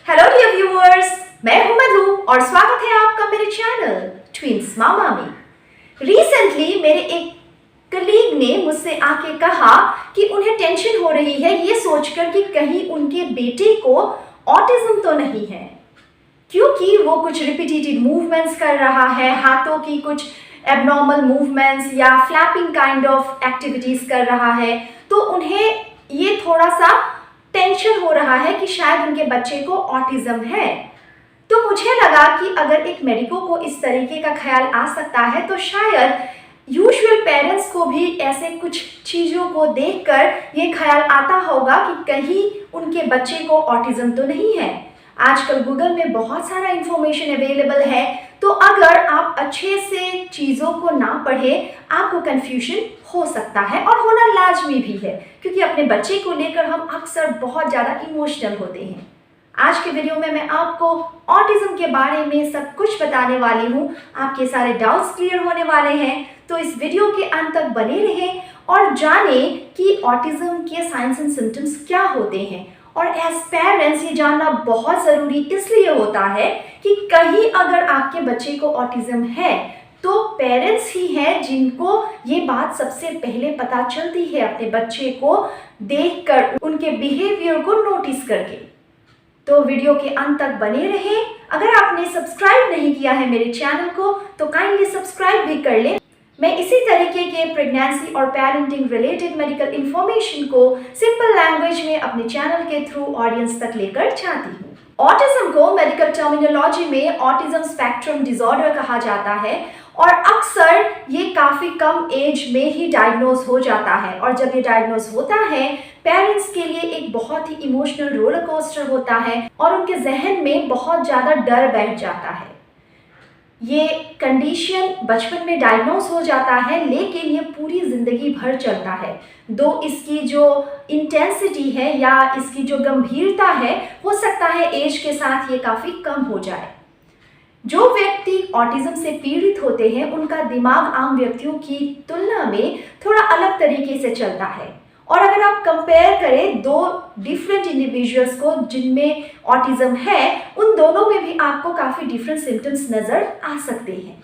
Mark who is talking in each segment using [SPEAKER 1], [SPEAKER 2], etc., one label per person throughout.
[SPEAKER 1] Hello dear viewers, मैं हूं मधु और स्वागत है आपका मेरे चैनल ट्विंस मामा में। रिसेंटली मेरे एक कलीग ने मुझसे आके कहा कि उन्हें टेंशन हो रही है ये सोचकर कि कहीं उनके बेटे को ऑटिज्म तो नहीं है, क्योंकि वो कुछ रिपीटेटिव मूवमेंट्स कर रहा है, हाथों की कुछ एबनॉर्मल मूवमेंट्स या फ्लैपिंग काइंड ऑफ एक्टिविटीज कर रहा है। तो उन्हें ये थोड़ा सा टेंशन हो रहा है कि शायद उनके बच्चे को ऑटिज्म है। तो मुझे लगा कि अगर एक मेडिको को इस तरीके का ख्याल आ सकता है तो शायद यूजुअल पेरेंट्स को भी ऐसे कुछ चीज़ों को देखकर ये ख्याल आता होगा कि कहीं उनके बच्चे को ऑटिज्म तो नहीं है। आजकल गूगल में बहुत सारा इंफॉर्मेशन अवेलेबल है, तो अगर आप अच्छे से चीज़ों को ना पढ़े आपको कन्फ्यूजन हो सकता है और होना लाजमी भी है, क्योंकि अपने बच्चे को लेकर हम अक्सर बहुत ज़्यादा इमोशनल होते हैं। आज के वीडियो में मैं आपको ऑटिज्म के बारे में सब कुछ बताने वाली हूँ। आपके सारे डाउट्स क्लियर होने वाले हैं, तो इस वीडियो के अंत तक बने रहें और जानें कि ऑटिज्म के साइंस एंड सिम्टम्स क्या होते हैं। और एज पेरेंट्स ये जानना बहुत ज़रूरी इसलिए होता है कि कहीं अगर आपके बच्चे को ऑटिज्म है तो पेरेंट्स ही हैं जिनको ये बात सबसे पहले पता चलती है अपने बच्चे को देखकर, उनके बिहेवियर को नोटिस करके। तो वीडियो के अंत तक बने रहें। अगर आपने सब्सक्राइब नहीं किया है मेरे चैनल को तो काइंडली सब्सक्राइब भी कर लें। मैं इसी तरीके के प्रेगनेंसी और पेरेंटिंग रिलेटेड मेडिकल इंफॉर्मेशन को सिंपल लैंग्वेज में अपने चैनल के थ्रू ऑडियंस तक लेकर जाती हूँ। ऑटिज्म को मेडिकल टर्मिनोलॉजी में ऑटिज्म स्पेक्ट्रम डिसऑर्डर कहा जाता है और अक्सर ये काफ़ी कम एज में ही डायग्नोज हो जाता है। और जब ये डायग्नोज होता है पेरेंट्स के लिए एक बहुत ही इमोशनल रोलर कोस्टर होता है और उनके जहन में बहुत ज़्यादा डर बैठ जाता है। ये कंडीशन बचपन में डायग्नोज हो जाता है, लेकिन ये पूरी ज़िंदगी भर चलता है। दो इसकी जो इंटेंसिटी है या इसकी जो गंभीरता है हो सकता है एज के साथ ये काफ़ी कम हो जाए। जो व्यक्ति ऑटिज्म से पीड़ित होते हैं उनका दिमाग आम व्यक्तियों की तुलना में थोड़ा अलग तरीके से चलता है। और अगर आप कंपेयर करें दो डिफरेंट इंडिविजुअल्स को जिनमें ऑटिज्म है, उन दोनों में भी आपको काफ़ी डिफरेंट सिम्टम्स नज़र आ सकते हैं।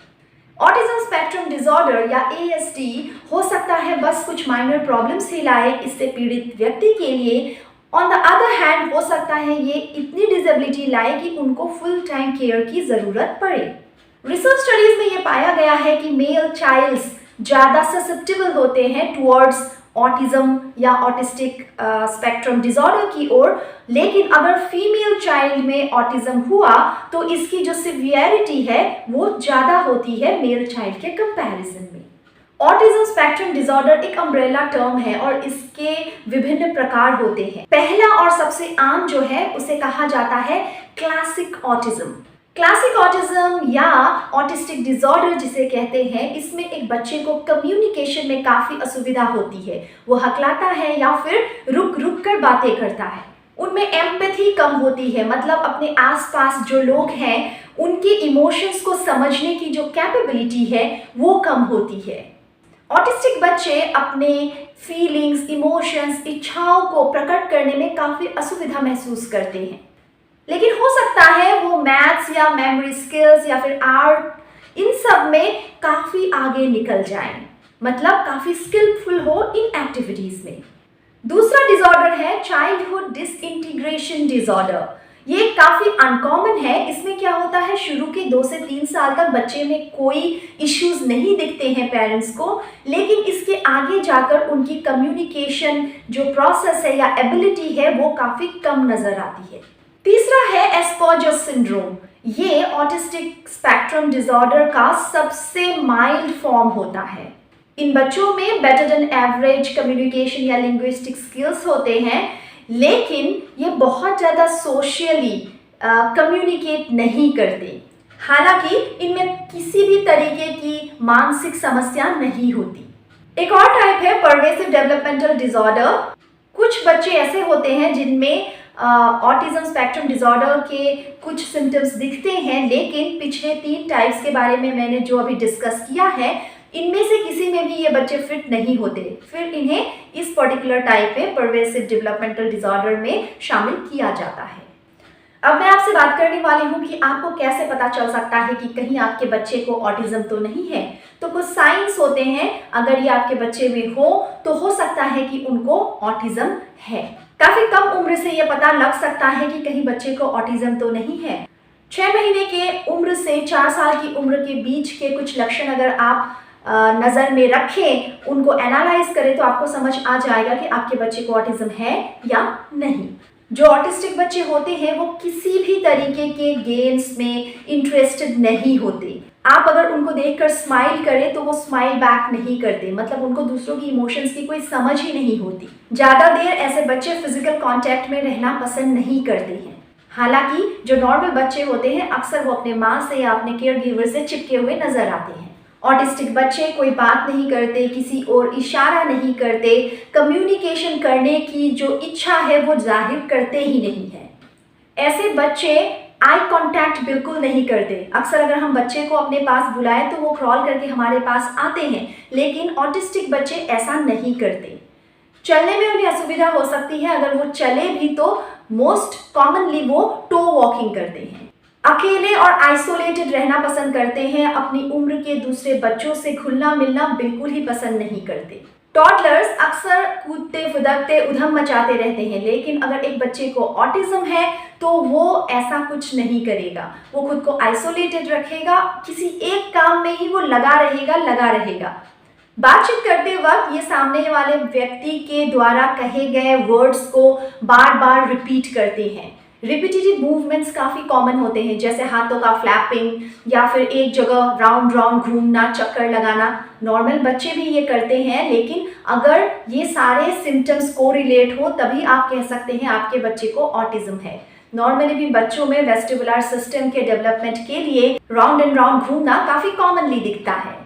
[SPEAKER 1] ऑटिज्म स्पेक्ट्रम डिसऑर्डर या ASD हो सकता है बस कुछ माइनर प्रॉब्लम्स ही लाए इससे पीड़ित व्यक्ति के लिए। ऑन द अदर हैंड हो सकता है ये इतनी डिसेबिलिटी लाए कि उनको फुल टाइम केयर की ज़रूरत पड़े। रिसर्च स्टडीज़ में ये पाया गया है कि मेल चाइल्ड्स ज़्यादा ससेप्टेबल होते हैं टुवर्ड्स ऑटिज्म या ऑटिस्टिक स्पेक्ट्रम डिसऑर्डर की ओर, लेकिन अगर फीमेल चाइल्ड में ऑटिज्म हुआ तो इसकी जो सिवियरिटी है वो ज़्यादा होती है मेल चाइल्ड के कंपैरिजन में। ऑटिज्म स्पेक्ट्रम डिसऑर्डर एक अम्ब्रेला टर्म है और इसके विभिन्न प्रकार होते हैं। पहला और सबसे आम जो है उसे कहा जाता है क्लासिक ऑटिज्म। क्लासिक ऑटिज्म या ऑटिस्टिक डिसऑर्डर जिसे कहते हैं, इसमें एक बच्चे को कम्युनिकेशन में काफ़ी असुविधा होती है। वो हकलाता है या फिर रुक रुक कर बातें करता है। उनमें एम्पैथी कम होती है, मतलब अपने आसपास जो लोग हैं उनके इमोशंस को समझने की जो कैपेबिलिटी है वो कम होती है। ऑटिस्टिक बच्चे अपने फीलिंग्स, इमोशंस, इच्छाओं को प्रकट करने में काफ़ी असुविधा महसूस करते हैं, लेकिन हो सकता है वो मैथ्स या मेमोरी स्किल्स या फिर आर्ट इन सब में काफ़ी आगे निकल जाएं, मतलब काफ़ी स्किलफुल हो इन एक्टिविटीज़ में। दूसरा डिसऑर्डर है चाइल्डहुड डिसइंटीग्रेशन डिसऑर्डर। ये काफ़ी अनकॉमन है। इसमें क्या होता है, शुरू के 2 से 3 साल तक बच्चे में कोई इश्यूज नहीं दिखते हैं पेरेंट्स को, लेकिन इसके आगे जाकर उनकी कम्युनिकेशन जो प्रोसेस है या एबिलिटी है वो काफ़ी कम नज़र आती है। तीसरा है एस्पर्जर सिंड्रोम। ये ऑटिस्टिक स्पेक्ट्रम डिसऑर्डर का सबसे माइल्ड फॉर्म होता है। इन बच्चों में बेटर देन एवरेज कम्युनिकेशन या लिंग्विस्टिक स्किल्स होते हैं, लेकिन ये बहुत ज़्यादा सोशली कम्युनिकेट नहीं करते। हालांकि इनमें किसी भी तरीके की मानसिक समस्या नहीं होती। एक और टाइप है परवेसिव डेवलपमेंटल डिसऑर्डर। कुछ बच्चे ऐसे होते हैं जिनमें ऑटिज्म स्पेक्ट्रम डिसऑर्डर के कुछ सिम्टम्स दिखते हैं, लेकिन पिछले 3 टाइप्स के बारे में मैंने जो अभी डिस्कस किया है इनमें से किसी में भी ये बच्चे फिट नहीं होते, फिर इन्हें इस पर्टिकुलर टाइप में परवेसिव डेवलपमेंटल डिसऑर्डर में शामिल किया जाता है। अब मैं आपसे बात करने वाली हूँ कि आपको कैसे पता चल सकता है कि कहीं आपके बच्चे को ऑटिज्म तो नहीं है। तो कुछ साइंस होते हैं, अगर ये आपके बच्चे में हो तो हो सकता है कि उनको ऑटिज्म है। काफी कम उम्र से ये पता लग सकता है कि कहीं बच्चे को ऑटिज्म तो नहीं है। 6 महीने के उम्र से 4 साल की उम्र के बीच के कुछ लक्षण अगर आप नज़र में रखें, उनको एनालाइज करें, तो आपको समझ आ जाएगा कि आपके बच्चे को ऑटिज्म है या नहीं। जो ऑटिस्टिक बच्चे होते हैं वो किसी भी तरीके के गेम्स में इंटरेस्टेड नहीं होते। आप अगर उनको देखकर स्माइल करें तो वो स्माइल बैक नहीं करते, मतलब उनको दूसरों की इमोशंस की कोई समझ ही नहीं होती। ज़्यादा देर ऐसे बच्चे फिजिकल कांटेक्ट में रहना पसंद नहीं करते हैं। हालांकि जो नॉर्मल बच्चे होते हैं अक्सर वो अपने माँ से या अपने केयर गिवर से चिपके हुए नजर आते हैं। ऑटिस्टिक बच्चे कोई बात नहीं करते, किसी और इशारा नहीं करते, कम्युनिकेशन करने की जो इच्छा है वो जाहिर करते ही नहीं है। ऐसे बच्चे आई कांटेक्ट बिल्कुल नहीं करते। अक्सर अगर हम बच्चे को अपने पास बुलाएं तो वो क्रॉल करके हमारे पास आते हैं, लेकिन ऑटिस्टिक बच्चे ऐसा नहीं करते। चलने में उन्हें असुविधा हो सकती है, अगर वो चले भी तो मोस्ट कॉमनली वो टो वॉकिंग करते हैं। अकेले और आइसोलेटेड रहना पसंद करते हैं, अपनी उम्र के दूसरे बच्चों से घुलना मिलना बिल्कुल ही पसंद नहीं करते। टॉडलर्स अक्सर कूदते फुदकते उधम मचाते रहते हैं, लेकिन अगर एक बच्चे को ऑटिज्म है तो वो ऐसा कुछ नहीं करेगा। वो खुद को आइसोलेटेड रखेगा, किसी एक काम में ही वो लगा रहेगा। बातचीत करते वक्त ये सामने वाले व्यक्ति के द्वारा कहे गए वर्ड्स को बार बार रिपीट करते हैं। रिपीटेटिव मूवमेंट्स काफ़ी कॉमन होते हैं, जैसे हाथों का फ्लैपिंग या फिर एक जगह राउंड राउंड घूमना, चक्कर लगाना। नॉर्मल बच्चे भी ये करते हैं, लेकिन अगर ये सारे सिम्टम्स को रिलेट हो तभी आप कह सकते हैं आपके बच्चे को ऑटिज्म है। नॉर्मली भी बच्चों में वेस्टिबुलर सिस्टम के डेवलपमेंट के लिए राउंड एंड राउंड घूमना काफ़ी कॉमनली दिखता है।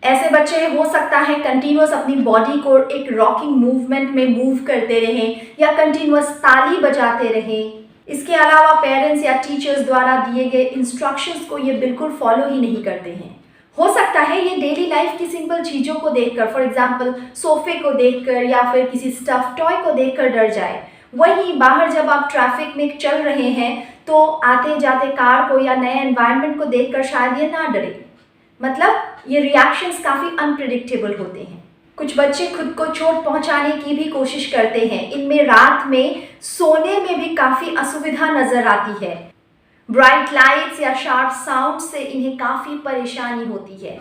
[SPEAKER 1] ऐसे बच्चे हो सकता है कंटिन्यूअस अपनी बॉडी को एक रॉकिंग मूवमेंट में मूव करते रहें या कंटिन्यूअस ताली बजाते रहें। इसके अलावा पेरेंट्स या टीचर्स द्वारा दिए गए इंस्ट्रक्शंस को ये बिल्कुल फॉलो ही नहीं करते हैं। हो सकता है ये डेली लाइफ की सिंपल चीज़ों को देखकर, फॉर एग्जांपल सोफे को देखकर या फिर किसी स्टफ टॉय को देखकर डर जाए। वहीं बाहर जब आप ट्रैफिक में चल रहे हैं तो आते जाते कार को या नए एनवायरनमेंट को देखकर शायद ये ना डरे। मतलब ये रिएक्शंस काफ़ी अनप्रिडिक्टेबल होते हैं। कुछ बच्चे खुद को चोट पहुंचाने की भी कोशिश करते हैं। इनमें रात में सोने में भी काफ़ी असुविधा नज़र आती है। ब्राइट लाइट्स या शार्प साउंड से इन्हें काफ़ी परेशानी होती है।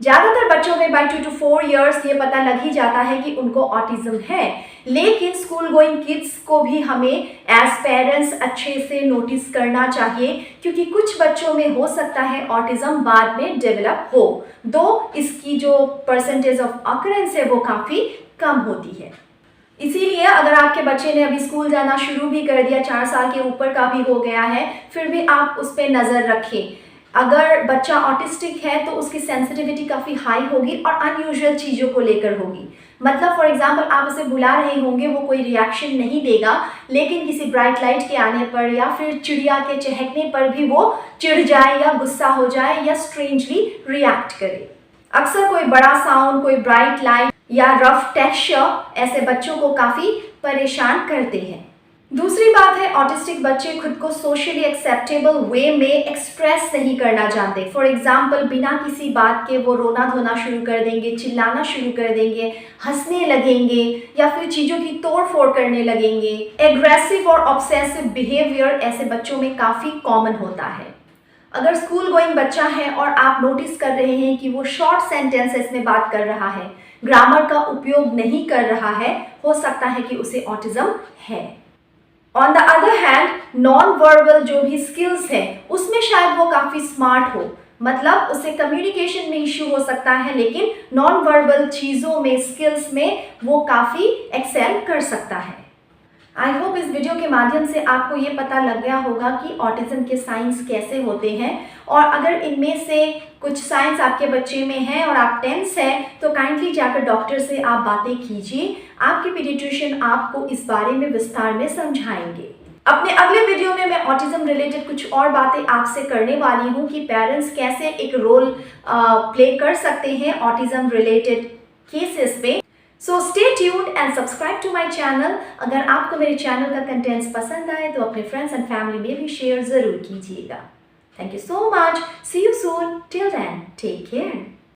[SPEAKER 1] ज़्यादातर बच्चों में बाय 2 to 4 years ये पता लग ही जाता है कि उनको ऑटिज्म है, लेकिन स्कूल गोइंग किड्स को भी हमें एज पेरेंट्स अच्छे से नोटिस करना चाहिए, क्योंकि कुछ बच्चों में हो सकता है ऑटिज्म बाद में डेवलप हो, दो इसकी जो परसेंटेज ऑफ अकरेंस है वो काफ़ी कम होती है। इसीलिए अगर आपके बच्चे ने अभी स्कूल जाना शुरू भी कर दिया, 4 साल के ऊपर का भी हो गया है, फिर भी आप उस पर नज़र रखें। अगर बच्चा ऑटिस्टिक है तो उसकी सेंसिटिविटी काफ़ी हाई होगी और अनयूजुअल चीज़ों को लेकर होगी। मतलब फॉर एग्जांपल आप उसे बुला रहे होंगे, वो कोई रिएक्शन नहीं देगा, लेकिन किसी ब्राइट लाइट के आने पर या फिर चिड़िया के चहकने पर भी वो चिढ़ जाए या गुस्सा हो जाए या स्ट्रेंजली रिएक्ट करे। अक्सर कोई बड़ा साउंड, कोई ब्राइट लाइट या रफ टेक्सचर ऐसे बच्चों को काफ़ी परेशान करते हैं। दूसरी बात है, ऑटिस्टिक बच्चे खुद को सोशली एक्सेप्टेबल वे में एक्सप्रेस नहीं करना जानते। फॉर एग्जाम्पल बिना किसी बात के वो रोना धोना शुरू कर देंगे, चिल्लाना शुरू कर देंगे, हंसने लगेंगे या फिर चीज़ों की तोड़ फोड़ करने लगेंगे। एग्रेसिव और ऑब्सेसिव बिहेवियर ऐसे बच्चों में काफ़ी कॉमन होता है। अगर स्कूल गोइंग बच्चा है और आप नोटिस कर रहे हैं कि वो शॉर्ट सेंटेंसेस में बात कर रहा है, ग्रामर का उपयोग नहीं कर रहा है, हो सकता है कि उसे ऑटिज्म है। On the other hand, non verbal जो भी स्किल्स हैं उसमें शायद वो काफ़ी स्मार्ट हो, मतलब उसे कम्युनिकेशन में इश्यू हो सकता है, लेकिन नॉन वर्बल चीज़ों में, स्किल्स में वो काफ़ी एक्सेल कर सकता है। आई होप इस वीडियो के माध्यम से आपको ये पता लग गया होगा कि ऑटिज्म के साइंस कैसे होते हैं, और अगर इनमें से कुछ साइंस आपके बच्चे में है और आप टेंस हैं तो काइंडली जाकर डॉक्टर से आप बातें कीजिए। आपके पीडियाट्रिशियन आपको इस बारे में विस्तार में समझाएंगे। अपने अगले वीडियो में मैं ऑटिज्म रिलेटेड कुछ और बातें आपसे करने वाली हूँ कि पेरेंट्स कैसे एक रोल प्ले कर सकते हैं ऑटिज्म रिलेटेड केसेस पे। So stay tuned and subscribe to my channel. अगर आपको मेरे चैनल का कंटेंट्स पसंद आए तो अपने फ्रेंड्स एंड फैमिली में भी शेयर ज़रूर कीजिएगा। Thank you so much. See you soon. Till then take care.